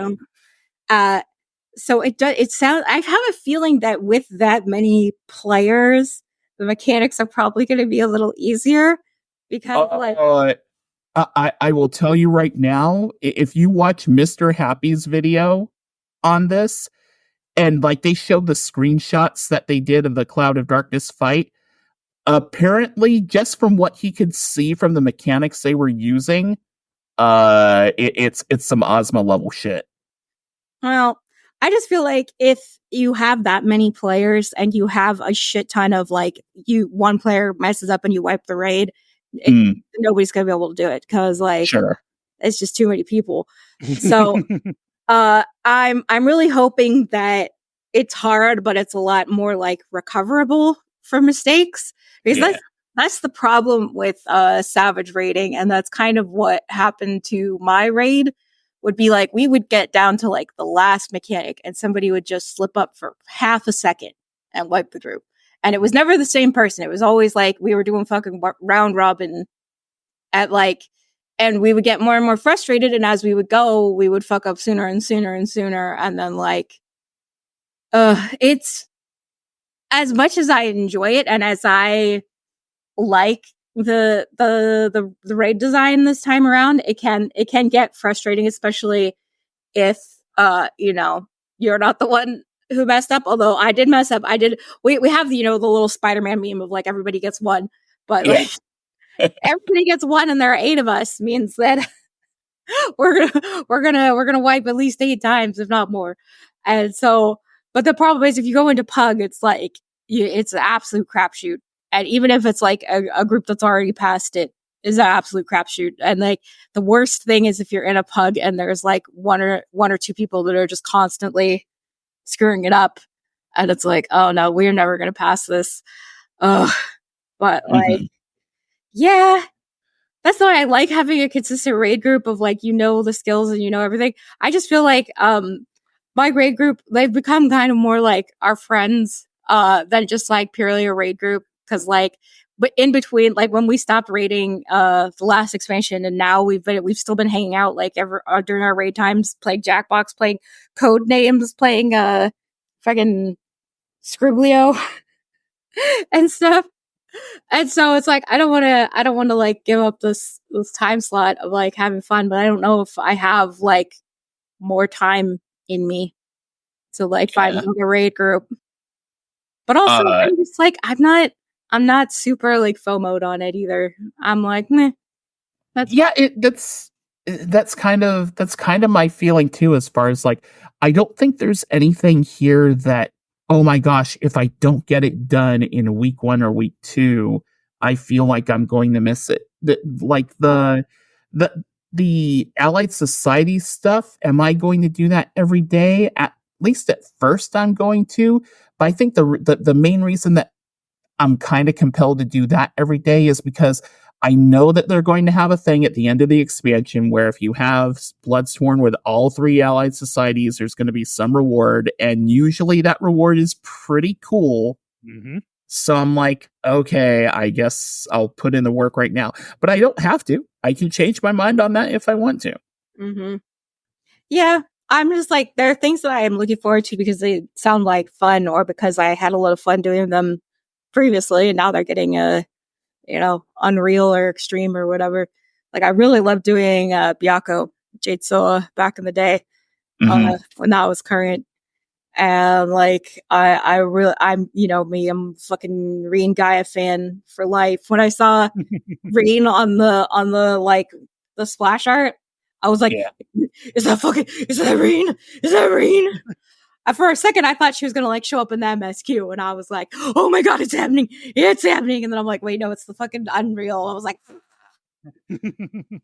So it sounds. I have a feeling that with that many players, the mechanics are probably going to be a little easier because I will tell you right now, if you watch Mr. Happy's video on this, and like they showed the screenshots that they did of the Cloud of Darkness fight, apparently just from what he could see from the mechanics they were using, it's some Ozma level shit. Well, I just feel like if you have that many players and you have a shit ton of like one player messes up and you wipe the raid, nobody's gonna be able to do it because like it's just too many people. So I'm really hoping that it's hard, but it's a lot more like recoverable from mistakes because that's the problem with Savage raiding, and that's kind of what happened to my raid. Would be like we would get down to like the last mechanic and somebody would just slip up for half a second and wipe the group. And it was never the same person. It was always like we were doing fucking round robin at like, and we would get more and more frustrated. And as we would go, we would fuck up sooner and sooner and sooner. And then like, it's as much as I enjoy it and as I like the raid design this time around, it can get frustrating, especially if you're not the one who messed up. Although I did mess up. We have the little Spider-Man meme of like everybody gets one, but like everybody gets one and there are 8 of us means that we're gonna wipe at least 8 times, if not more. And so, but the problem is if you go into Pug, it's like it's an absolute crapshoot. And even if it's like a group that's already past it, is an absolute crapshoot. And like the worst thing is if you're in a Pug and there's like one or two people that are just constantly screwing it up, and it's like, oh no, we're never gonna pass this. But like, yeah, that's why I like having a consistent raid group of like the skills and everything. I just feel like my raid group, they've become kind of more like our friends than just like purely a raid group. Because like, but in between, like when we stopped raiding the last expansion, and now we've still been hanging out like during our raid times, playing Jackbox, playing code names, playing fucking Scriblio and stuff. And so it's like I don't want to like give up this time slot of like having fun, but I don't know if I have like more time in me to like find another raid group. But also, I'm just like I'm not super like FOMO'd on it either. I'm like, meh. That's kind of my feeling too, as far as like, I don't think there's anything here that, oh my gosh, if I don't get it done in week 1 or week 2, I feel like I'm going to miss it. The Allied Society stuff, am I going to do that every day? At least at first I'm going to, but I think the main reason that I'm kind of compelled to do that every day is because I know that they're going to have a thing at the end of the expansion where if you have Bloodsworn with all 3 allied societies, there's going to be some reward, and usually that reward is pretty cool. Mm-hmm. So I'm like, okay, I guess I'll put in the work right now. But I don't have to. I can change my mind on that if I want to. Mm-hmm. Yeah, I'm just like, there are things that I am looking forward to because they sound like fun, or because I had a lot of fun doing them previously, and now they're getting Unreal or Extreme or whatever. Like, I really loved doing Byakko, Jade Soa back in the day, when that was current. And like, I'm me, I'm fucking Reen Gaia fan for life. When I saw Reen on the like the splash art, I was like, is that Reen? Is that Reen? For a second, I thought she was going to like show up in the MSQ, and I was like, oh my God, it's happening. It's happening. And then I'm like, wait, no, it's the fucking Unreal. I was like,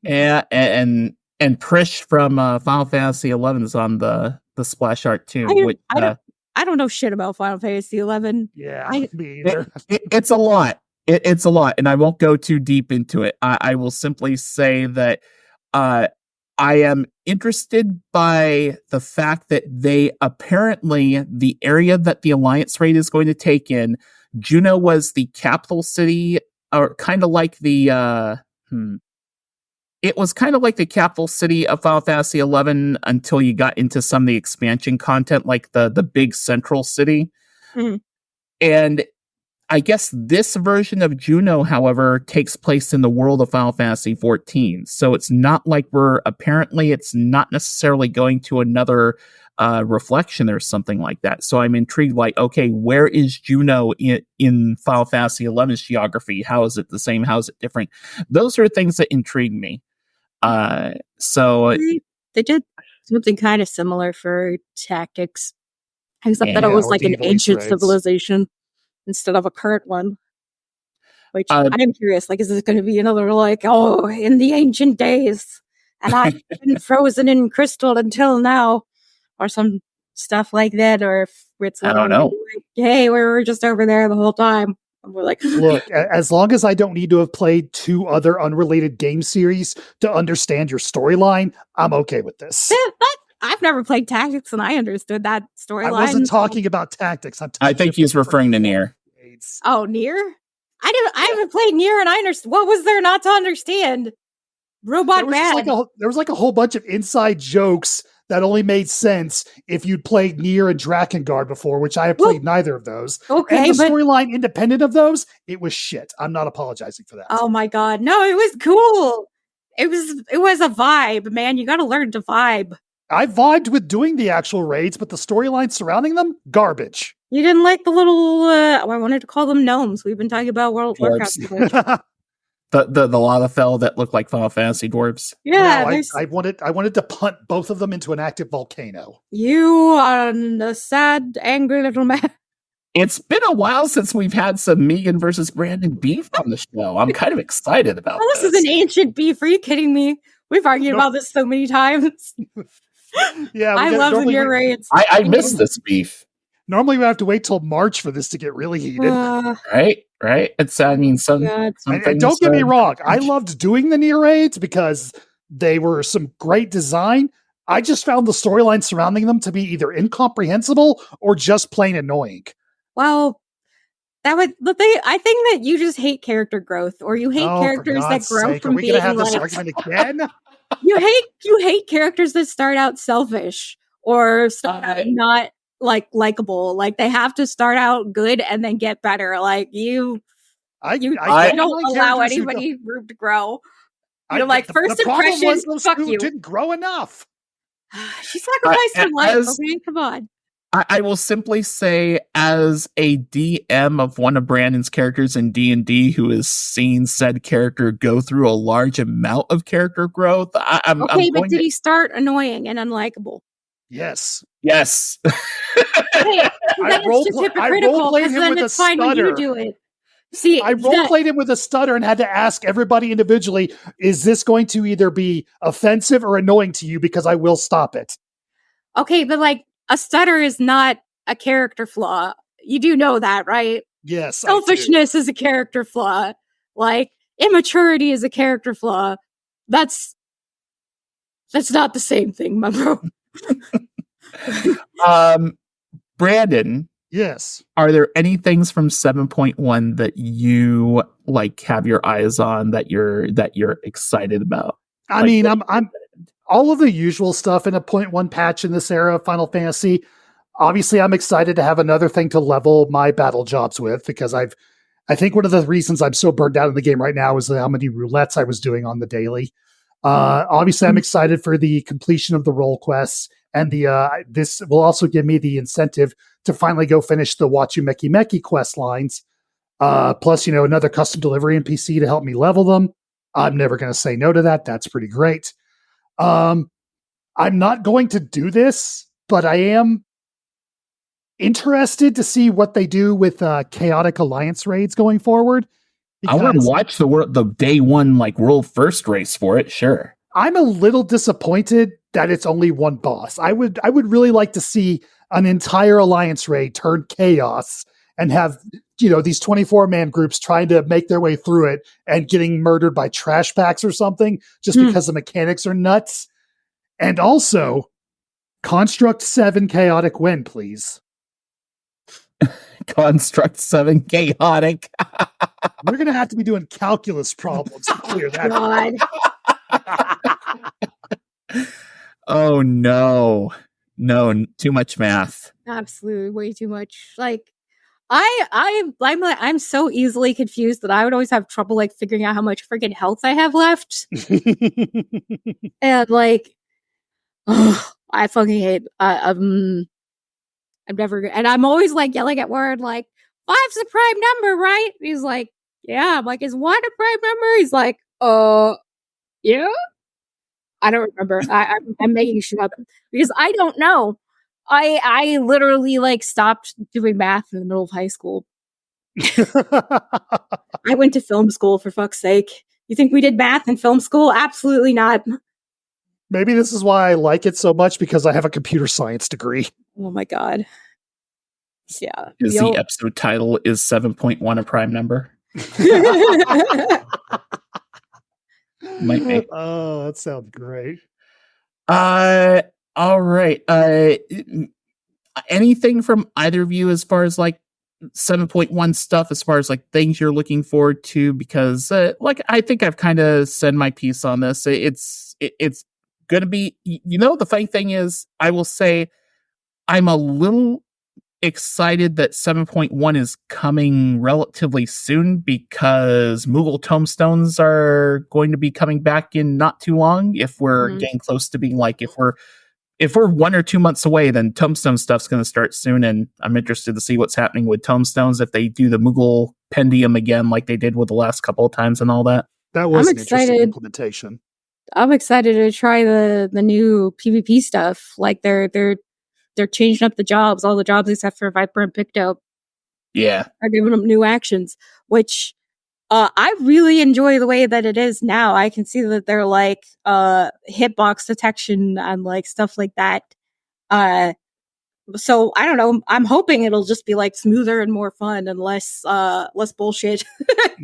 yeah. And Prish from Final Fantasy XI is on the splash art too. I don't know shit about Final Fantasy XI. Yeah, me either. It's a lot. It's a lot, and I won't go too deep into it. I will simply say that I am interested by the fact that they apparently, the area that the Alliance raid is going to take in, Juneau was the capital city, or kind of like the it was kind of like the capital city of Final Fantasy XI until you got into some of the expansion content, like the big central city. Mm-hmm. And I guess this version of Juneau, however, takes place in the world of Final Fantasy XIV. So it's not like it's not necessarily going to another reflection or something like that. So I'm intrigued, like, okay, where is Juneau in Final Fantasy XI's geography? How is it the same? How is it different? Those are things that intrigue me. So they did something kind of similar for Tactics, except that it was like an ancient civilization instead of a current one. Which I am curious, like, is this going to be another, like, oh, in the ancient days, and I've been frozen in crystal until now, or some stuff like that, or if it's I don't know. Like, hey, we were just over there the whole time. And we're like, look, as long as I don't need to have played 2 other unrelated game series to understand your storyline, I'm okay with this. I've never played Tactics, and I understood that storyline. I wasn't talking about Tactics. I think he's referring to Nier. Oh, Nier? I haven't played Nier, and I understand. What was there not to understand? Robot bad. There was like a whole bunch of inside jokes that only made sense if you'd played Nier and Drakengard before, which I have played neither of those. Okay, and the storyline independent of those, it was shit. I'm not apologizing for that. Oh my God, no, it was cool. It was a vibe, man. You got to learn to vibe. I vibed with doing the actual raids, but the storyline surrounding them, garbage. You didn't like the little, I wanted to call them gnomes. We've been talking about World of Warcraft. The Lalafell that look like Final Fantasy dwarves. Yeah, no, I wanted to punt both of them into an active volcano. You are a sad, angry little man. It's been a while since we've had some Meagan versus Brandon beef on the show. I'm kind of excited about this. This is an ancient beef. Are you kidding me? We've argued about this so many times. Yeah, I love the Nier raids. I miss this beef. Normally we have to wait till March for this to get really heated. Right? It's, I mean, some and don't get me wrong. I loved doing the Nier raids because they were some great design. I just found the storyline surrounding them to be either incomprehensible or just plain annoying. Well, I think that you just hate character growth, or you hate characters that grow from being gonna have this argument again? You hate characters that start out selfish or start out not likable. Like, they have to start out good and then get better. Like, I don't allow anybody to grow. You're like, first impression, fuck you. Didn't grow enough. She sacrificed her life. Okay, come on. I will simply say, as a DM of one of Brandon's characters in D&D who has seen said character go through a large amount of character growth, I'm but did he start annoying and unlikable? Yes. Hey, I roleplayed him with a stutter. Do it. See, I roleplayed him with a stutter and had to ask everybody individually, is this going to either be offensive or annoying to you? Because I will stop it. Okay, but like, a stutter is not a character flaw. You do know that, right? Yes. Selfishness is a character flaw. Like, immaturity is a character flaw. That's not the same thing, my bro. Brandon, Yes. are there any things from 7.1 that you like have your eyes on that you're excited about? I mean, I'm all of the usual stuff in a 0.1 patch in this era of Final Fantasy. Obviously, I'm excited to have another thing to level my battle jobs with, because I think one of the reasons I'm so burned out in the game right now is how many roulettes I was doing on the daily. Obviously, I'm excited for the completion of the role quests, and this will also give me the incentive to finally go finish the Watchu Meki Meki quest lines. Plus, another custom delivery NPC to help me level them. I'm never going to say no to that. That's pretty great. I'm not going to do this, but I am interested to see what they do with chaotic alliance raids going forward. I want to watch the day one world first race for it. Sure. I'm a little disappointed that it's only one boss. I would really like to see an entire alliance raid turn chaos and have these 24-man groups trying to make their way through it and getting murdered by trash packs or something just because the mechanics are nuts. And also, Construct 7 chaotic win, please. Construct 7 chaotic. We're going to have to be doing calculus problems to clear that. God. Oh, no. No, too much math. Absolutely, way too much. I'm so easily confused that I would always have trouble figuring out how much freaking health I have left. And I fucking hate. I'm never. And I'm always yelling at Word 5's a prime number, right? He's like, yeah. I'm like, is 1 a prime number? He's like, yeah. I don't remember. I'm making shit up because I don't know. I literally stopped doing math in the middle of high school. I went to film school, for fuck's sake. You think we did math in film school? Absolutely not. Maybe this is why I like it so much, because I have a computer science degree. Oh my god. Yeah. Is the episode title is 7.1 a prime number? Might be. Oh, that sounds great. All right. Anything from either of you as far as 7.1 stuff, as far as things you're looking forward to? Because I think I've kind of said my piece on this. It's gonna be, the funny thing is, I will say I'm a little excited that 7.1 is coming relatively soon, because Moogle tomestones are going to be coming back in not too long. If we're getting close to being if we're 1 or 2 months away, then tombstone stuff's going to start soon, and I'm interested to see what's happening with tomestones if they do the Moogle pendium again like they did with the last couple of times and all that. That was an interesting implementation. I'm excited to try the new PvP stuff. They're changing up the jobs. All the jobs except for Viper and Picto. Yeah. Are giving them new actions, which I really enjoy the way that it is now. I can see that they're hitbox detection and stuff like that. So I don't know. I'm hoping it'll just be smoother and more fun and less bullshit.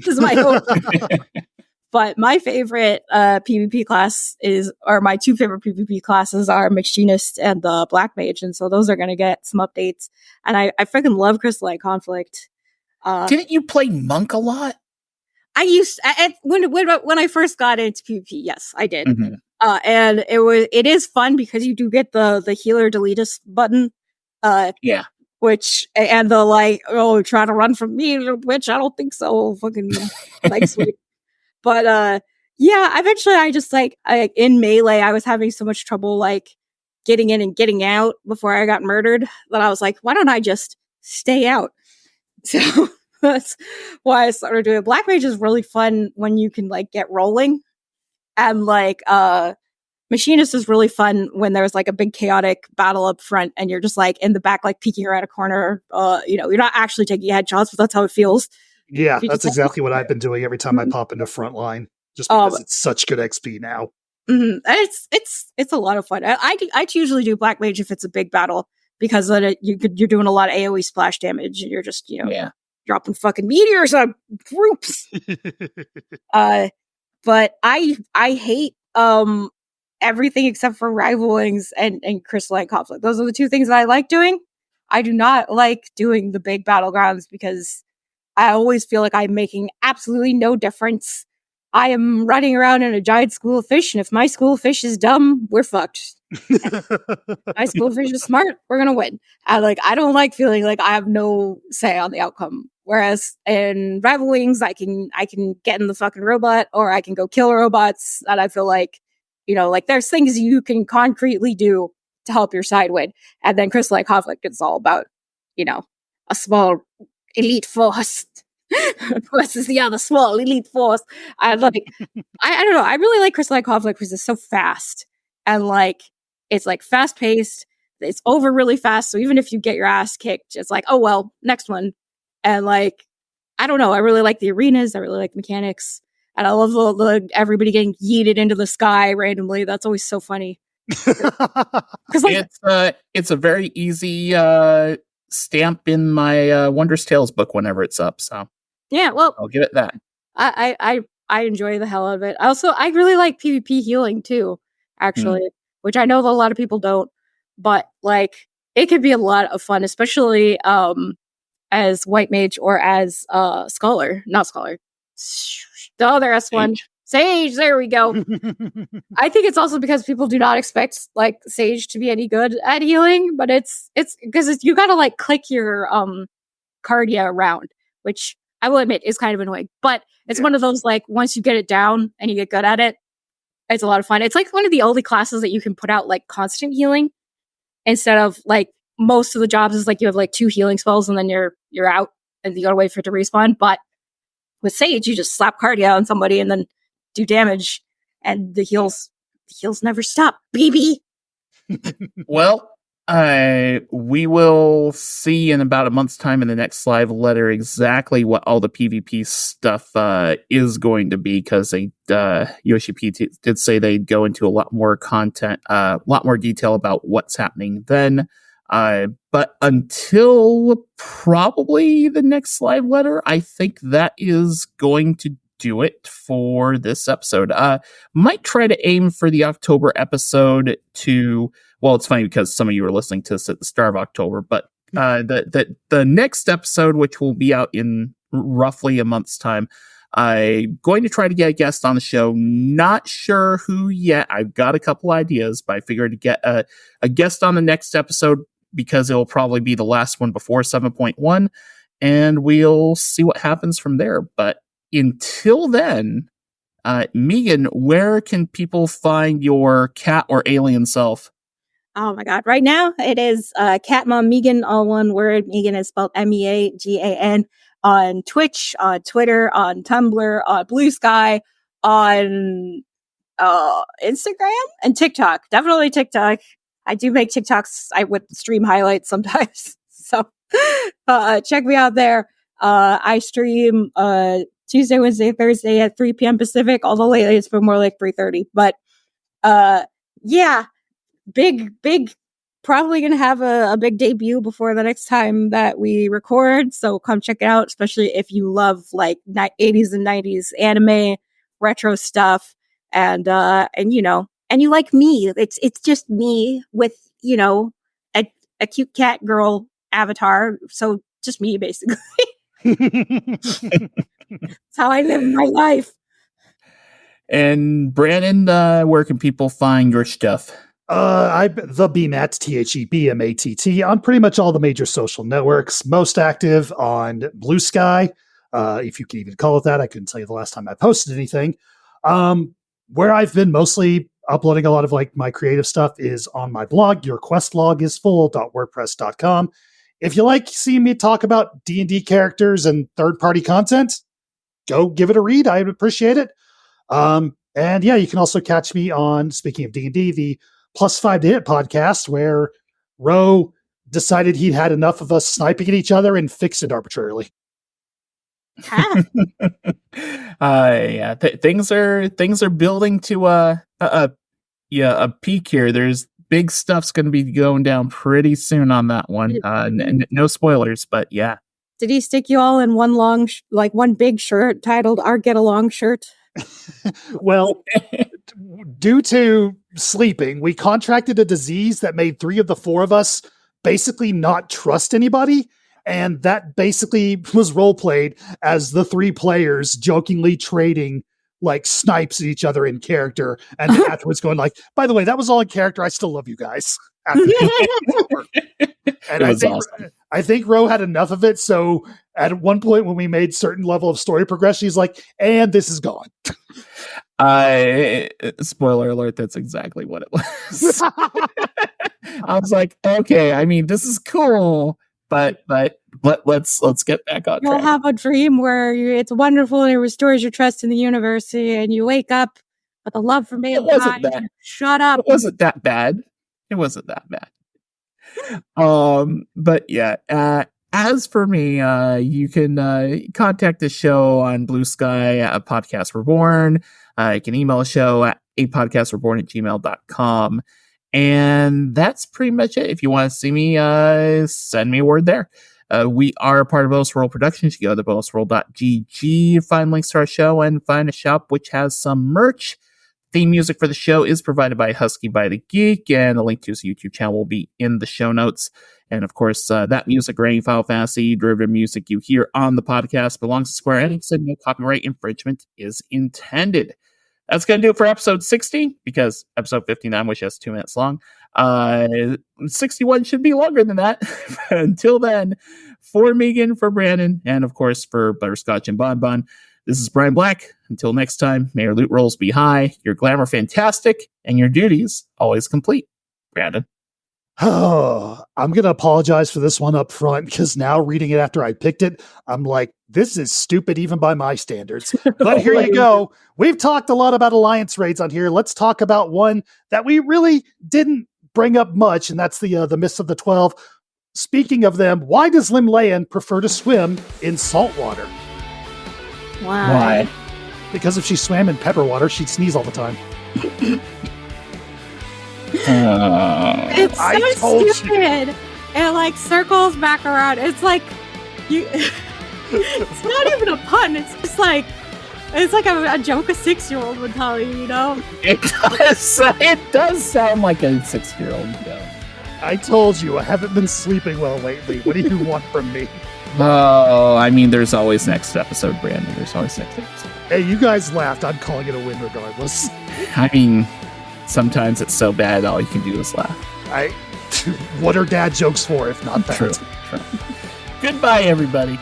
Is my hope. But my favorite PvP class my 2 favorite PvP classes are Machinist and the Black Mage, and so those are going to get some updates. And I freaking love Crystalline Conflict. Didn't you play Monk a lot? I used when I first got into PvP. Yes, I did. Mm-hmm. And it is fun because you do get the healer deletus button. Yeah. Which and the try to run from me, which I don't think so. Fucking sweet. But yeah, eventually I just in Melee I was having so much trouble getting in and getting out before I got murdered that I was like, why don't I just stay out? So that's why I started doing it. Black Mage is really fun when you can get rolling, and Machinist is really fun when there's a big chaotic battle up front and you're just in the back peeking around a corner. You're not actually taking headshots, but that's how it feels. Yeah, that's exactly what I've been doing every time I pop into Frontline, just because it's such good XP now. Mm-hmm. It's a lot of fun. I usually do Black Mage if it's a big battle, because you're doing a lot of AoE splash damage, and you're just Yeah. dropping fucking meteors on groups. But I hate everything except for rivalings and crystalline conflict. Those are the two things that I like doing. I do not like doing the big battlegrounds because I always feel like I'm making absolutely no difference. I am running around in a giant school of fish, and if my school of fish is dumb, we're fucked. My school of fish is smart, we're gonna win. I don't like feeling like I have no say on the outcome. Whereas in Rival Wings, I can get in the fucking robot, or I can go kill robots, and I feel like, like there's things you can concretely do to help your side win. And then Crystalline Conflict, it's all about, a small elite force versus the other small elite force. I don't know. I really like Crystalline Conflict because it's so fast, and it's fast paced. It's over really fast. So even if you get your ass kicked, it's like, oh well, next one. And I don't know. I really like the arenas. I really like the mechanics, and I love the everybody getting yeeted into the sky randomly. That's always so funny. Because it's a very easy stamp in my Wondrous Tales book whenever it's up. So yeah, well, I'll give it that. I enjoy the hell out of it. Also, I really like PvP healing too, actually, which I know that a lot of people don't, but it could be a lot of fun, especially as White Mage or as not Scholar. The other S1. Sage, there we go. I think it's also because people do not expect Sage to be any good at healing, but it's because you gotta click your cardia around, which I will admit is kind of annoying, but it's one of those once you get it down and you get good at it, it's a lot of fun. It's one of the only classes that you can put out constant healing instead of most of the jobs is you have 2 healing spells and then you're out and you gotta wait for it to respawn. But with Sage, you just slap cardia on somebody and then do damage, and the heals never stop, baby. Well, we will see in about a month's time in the next live letter exactly what all the PvP stuff is going to be, because Yoshi-P did say they'd go into a lot more content, a lot more detail about what's happening then. But until probably the next live letter, I think that is going to do it for this episode. Might try to aim for the October episode to, well, it's funny because some of you are listening to this at the start of October, but the next episode, which will be out in roughly a month's time, I'm going to try to get a guest on the show. Not sure who yet. I've got a couple ideas, but I figured to get a guest on the next episode because it'll probably be the last one before 7.1, and we'll see what happens from there. But until then, Meagan, where can people find your cat or alien self? Oh my god. Right now, it is Cat Mom Meagan, all one word. Meagan is spelled Meagan on Twitch, on Twitter, on Tumblr, on Blue Sky, on Instagram, and TikTok. Definitely TikTok. I do make TikToks. I would stream highlights sometimes. So check me out there. I stream Tuesday, Wednesday, Thursday at 3 p.m. Pacific. Although lately it's been more 3:30. But yeah, big, probably going to have a big debut before the next time that we record. So come check it out, especially if you love 80s and 90s anime, retro stuff, and you like me. It's just me with, a cute cat girl avatar. So just me, basically. That's how I live my life. And Brandon, where can people find your stuff? I'm the BMAT, THEBMATT, on pretty much all the major social networks. Most active on Blue Sky, if you can even call it that. I couldn't tell you the last time I posted anything. Where I've been mostly uploading a lot of my creative stuff is on my blog, yourquestlog.wordpress.com. If you like seeing me talk about D&D characters and third-party content, go give it a read. I would appreciate it. And yeah, you can also catch me on, speaking of D&D, the Plus 5 to Hit podcast, where Ro decided he'd had enough of us sniping at each other and fixed it arbitrarily. Yeah, things are building to a peak here. There's big stuff's going to be going down pretty soon on that one. No spoilers, but yeah. Did he stick you all in one long, one big shirt titled "Our Get Along" shirt? Well, due to sleeping, we contracted a disease that made 3 of the 4 of us basically not trust anybody. And that basically was role played as the 3 players jokingly trading like snipes at each other in character. And then afterwards going like, by the way, that was all in character. I still love you guys. And I think Ro had enough of it. So at one point when we made certain level of story progression, he's like, and this is gone. Spoiler alert, that's exactly what it was. I was like, okay, I mean, this is cool, but let's get back on track. You'll have a dream where it's wonderful and it restores your trust in the universe, and you wake up with a love for mankind. Shut up. It wasn't that bad. But yeah, as for me, you can contact the show on Blue Sky at Podcast Reborn. You can email the show at apodcastreborn@gmail.com. And that's pretty much it. If you want to see me, send me a word there. We are a part of Bonus World Productions. You go to bonusworld.gg, find links to our show, and find a shop which has some merch. Theme music for the show is provided by Husky by the Geek, and a link to his YouTube channel will be in the show notes. And of course, that music or any Final Fantasy derivative music you hear on the podcast belongs to Square Enix, and no copyright infringement is intended. That's going to do it for episode 60, because episode 59 was just 2 minutes long. 61 should be longer than that. Until then, for Meagan, for Brandon, and of course for Butterscotch and Bonbon, this is Brian Black. Until next time, may your loot rolls be high, your glamour fantastic, and your duties always complete. Brandon. Oh, I'm going to apologize for this one up front, because now reading it after I picked it, I'm like, this is stupid even by my standards. But here you go. We've talked a lot about alliance raids on here. Let's talk about one that we really didn't bring up much, and that's the Mists of the 12. Speaking of them, why does Limlayan prefer to swim in salt water? Why? Because if she swam in pepper water, she'd sneeze all the time. It's so stupid. It circles back around. It's like you. It's not even a pun. It's just like a joke a 6-year-old would tell you. You know. It does sound like a 6-year-old joke. I told you I haven't been sleeping well lately. What do you want from me? Oh, I mean, there's always next episode, Brandon. There's always next episode. Hey, you guys laughed. I'm calling it a win regardless. I mean, sometimes it's so bad, all you can do is laugh. What are dad jokes for if not that? True. Goodbye, everybody.